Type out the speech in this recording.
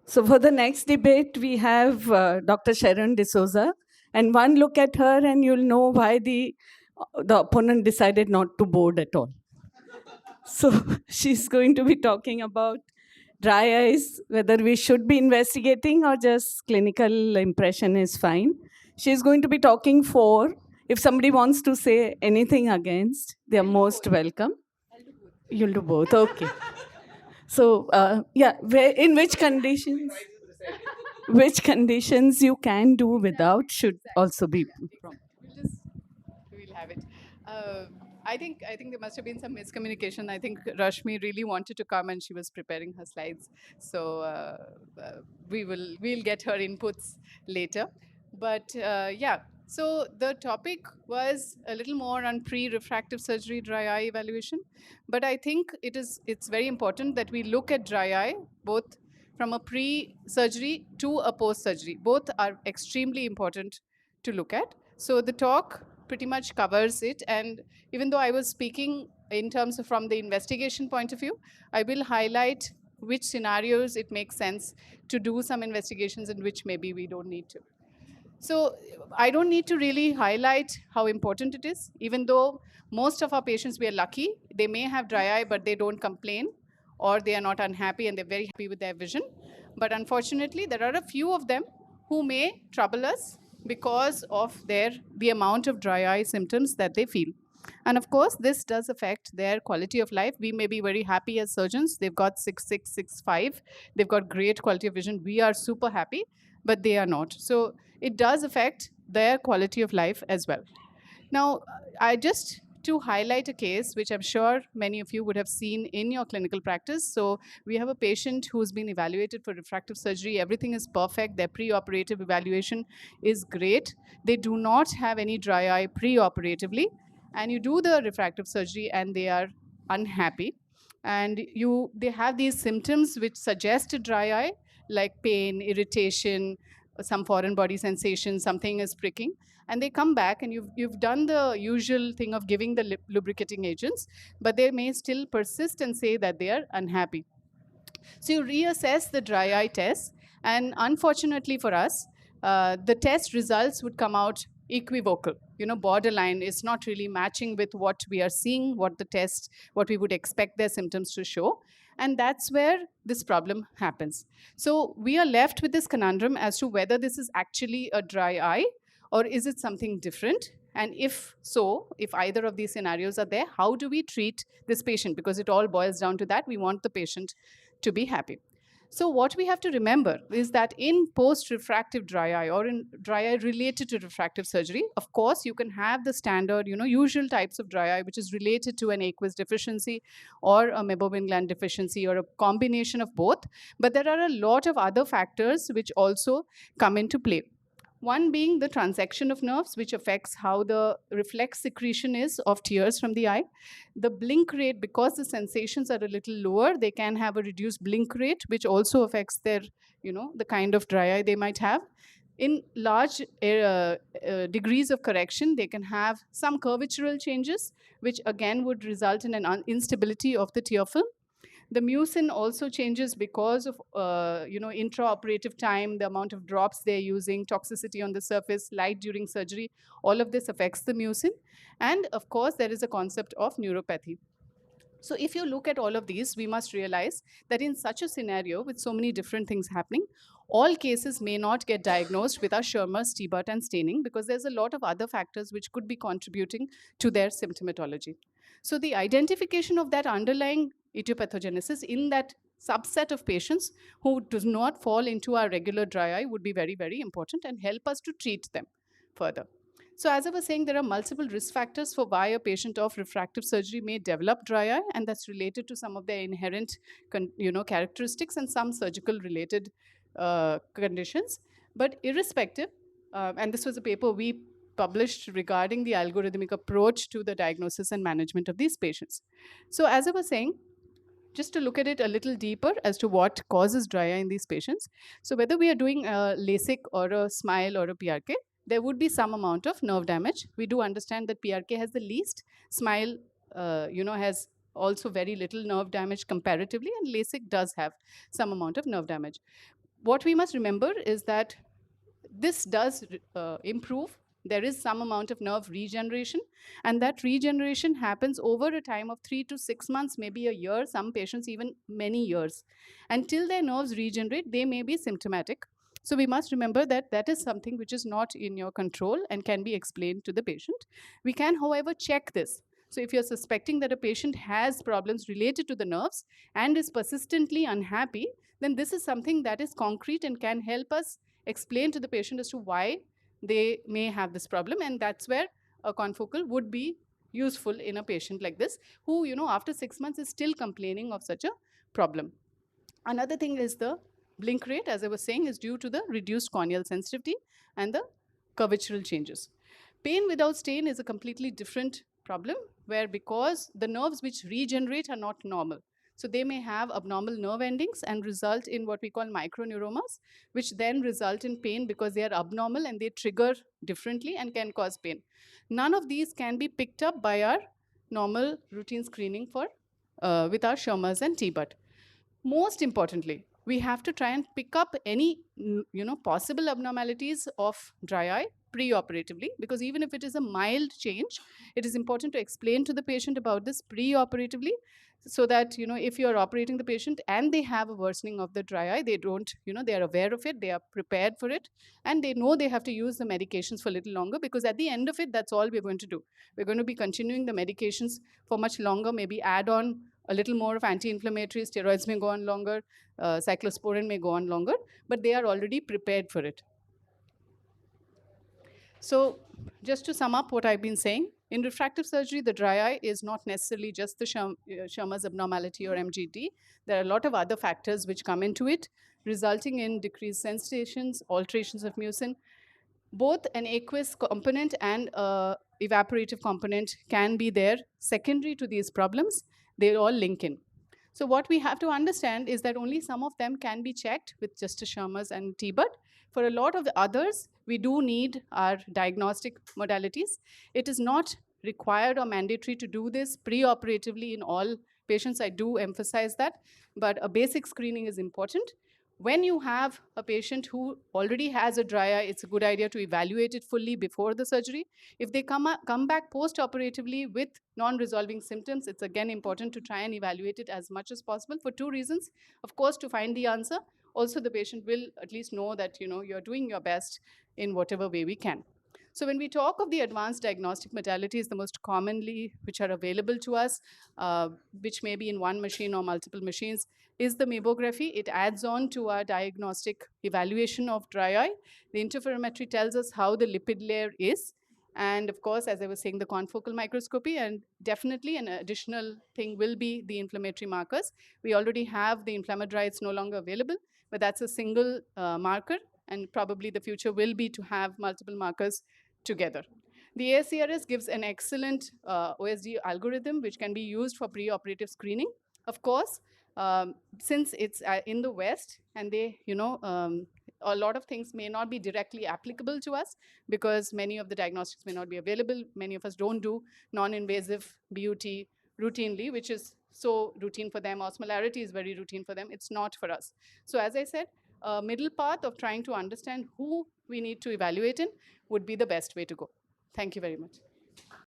So for the next debate, we have Dr. Sharon D'Souza. And one look at her and you'll know why the opponent decided not to board at all. So she's going to be talking about dry eyes, whether we should be investigating or just clinical impression is fine. She's going to be talking for. If somebody wants to say anything against, they're most welcome. You'll do both, okay. So, in which conditions you can do without should also be. We'll have it. I think there must have been some miscommunication. I think Rashmi really wanted to come and she was preparing her slides. So we'll get her inputs later. But yeah, so the topic was a little more on pre-refractive surgery dry eye evaluation. But I think it's very important that we look at dry eye both from a pre-surgery to a post-surgery. Both are extremely important to look at. So the talk pretty much covers it. And even though I was speaking in terms of from the investigation point of view, I will highlight which scenarios it makes sense to do some investigations and which maybe we don't need to. So I don't need to really highlight how important it is, even though most of our patients, we are lucky. They may have dry eye, but they don't complain, or they are not unhappy and they're very happy with their vision. But unfortunately, there are a few of them who may trouble us because of the amount of dry eye symptoms that they feel. And of course, this does affect their quality of life. We may be very happy as surgeons. They've got 6.6, 6.5. They've got great quality of vision. We are super happy, but they are not. So it does affect their quality of life as well. Now, I just to highlight a case which I'm sure many of you would have seen in your clinical practice. So we have a patient who's been evaluated for refractive surgery. Everything is perfect. Their pre-operative evaluation is great. They do not have any dry eye pre-operatively. And you do the refractive surgery and they are unhappy. And they have these symptoms which suggest a dry eye, like pain, irritation, some foreign body sensation, something is pricking, and they come back and you've done the usual thing of giving the lubricating agents, but they may still persist and say that they are unhappy. So you reassess the dry eye test, and unfortunately for us, the test results would come out equivocal, borderline. Is not really matching with what we are seeing, what we would expect their symptoms to show. And that's where this problem happens. So we are left with this conundrum as to whether this is actually a dry eye or is it something different. And if so, if either of these scenarios are there, how do we treat this patient? Because it all boils down to that. We want the patient to be happy. So what we have to remember is that in post-refractive dry eye or in dry eye related to refractive surgery, of course, you can have the standard, usual types of dry eye, which is related to an aqueous deficiency or a meibomian gland deficiency or a combination of both. But there are a lot of other factors which also come into play. One being the transection of nerves, which affects how the reflex secretion is of tears from the eye. The blink rate, because the sensations are a little lower, they can have a reduced blink rate, which also affects their, the kind of dry eye they might have. In large degrees of correction, they can have some curvatural changes, which again would result in an instability of the tear film. The mucin also changes because of intraoperative time, the amount of drops they're using, toxicity on the surface, light during surgery. All of this affects the mucin. And of course, there is a concept of neuropathy. So if you look at all of these, we must realize that in such a scenario with so many different things happening, all cases may not get diagnosed with a Schirmer, Stibert, and staining because there's a lot of other factors which could be contributing to their symptomatology. So the identification of that underlying etiopathogenesis in that subset of patients who does not fall into our regular dry eye would be very, very important and help us to treat them further. So as I was saying, there are multiple risk factors for why a patient of refractive surgery may develop dry eye, and that's related to some of their inherent characteristics and some surgical related conditions. But irrespective, and this was a paper we published regarding the algorithmic approach to the diagnosis and management of these patients. So as I was saying, just to look at it a little deeper as to what causes dry eye in these patients. So whether we are doing a LASIK or a SMILE or a PRK, there would be some amount of nerve damage. We do understand that PRK has the least, SMILE has also very little nerve damage comparatively, and LASIK does have some amount of nerve damage. What we must remember is that this does improve. There is some amount of nerve regeneration, and that regeneration happens over a time of 3 to 6 months, maybe a year, some patients even many years. Until their nerves regenerate, they may be symptomatic. So we must remember that that is something which is not in your control and can be explained to the patient. We can, however, check this. So if you're suspecting that a patient has problems related to the nerves and is persistently unhappy, then this is something that is concrete and can help us explain to the patient as to why they may have this problem. And that's where a confocal would be useful in a patient like this, who, after 6 months is still complaining of such a problem. Another thing is the blink rate, as I was saying, is due to the reduced corneal sensitivity and the curvatural changes. Pain without stain is a completely different problem, where because the nerves which regenerate are not normal. So they may have abnormal nerve endings and result in what we call microneuromas, which then result in pain because they are abnormal and they trigger differently and can cause pain. None of these can be picked up by our normal routine screening for with our Schirmers and T-Butt. Most importantly, we have to try and pick up any possible abnormalities of dry eye pre-operatively, because even if it is a mild change, it is important to explain to the patient about this pre-operatively, so that if you are operating the patient and they have a worsening of the dry eye, they don't, they are aware of it, they are prepared for it, and they know they have to use the medications for a little longer, because at the end of it, that's all we're going to do. We're going to be continuing the medications for much longer, maybe add on a little more of anti-inflammatory, steroids may go on longer, cyclosporin may go on longer, but they are already prepared for it. So just to sum up what I've been saying, in refractive surgery, the dry eye is not necessarily just the Schirmer's abnormality or MGD. There are a lot of other factors which come into it, resulting in decreased sensations, alterations of mucin. Both an aqueous component and evaporative component can be there secondary to these problems. They all link in. So what we have to understand is that only some of them can be checked with just a Schirmer's and T-Butt. For a lot of the others, we do need our diagnostic modalities. It is not required or mandatory to do this pre-operatively in all patients. I do emphasize that, but a basic screening is important. When you have a patient who already has a dry eye, it's a good idea to evaluate it fully before the surgery. If they come back post-operatively with non-resolving symptoms, it's again important to try and evaluate it as much as possible for two reasons. Of course, to find the answer. Also, the patient will at least know that you're doing your best in whatever way we can. So when we talk of the advanced diagnostic modalities, the most commonly which are available to us, which may be in one machine or multiple machines, is the mammography. It adds on to our diagnostic evaluation of dry eye. The interferometry tells us how the lipid layer is. And of course, as I was saying, the confocal microscopy, and definitely an additional thing will be the inflammatory markers. We already have the inflammatory, it's no longer available, but that's a single marker, and probably the future will be to have multiple markers together. The ASCRS gives an excellent OSD algorithm which can be used for pre-operative screening. Of course, since it's in the West, and a lot of things may not be directly applicable to us, because many of the diagnostics may not be available. Many of us don't do non-invasive BUT routinely, which is so routine for them. Osmolarity is very routine for them. It's not for us. So as I said, a middle path of trying to understand who we need to evaluate in would be the best way to go. Thank you very much.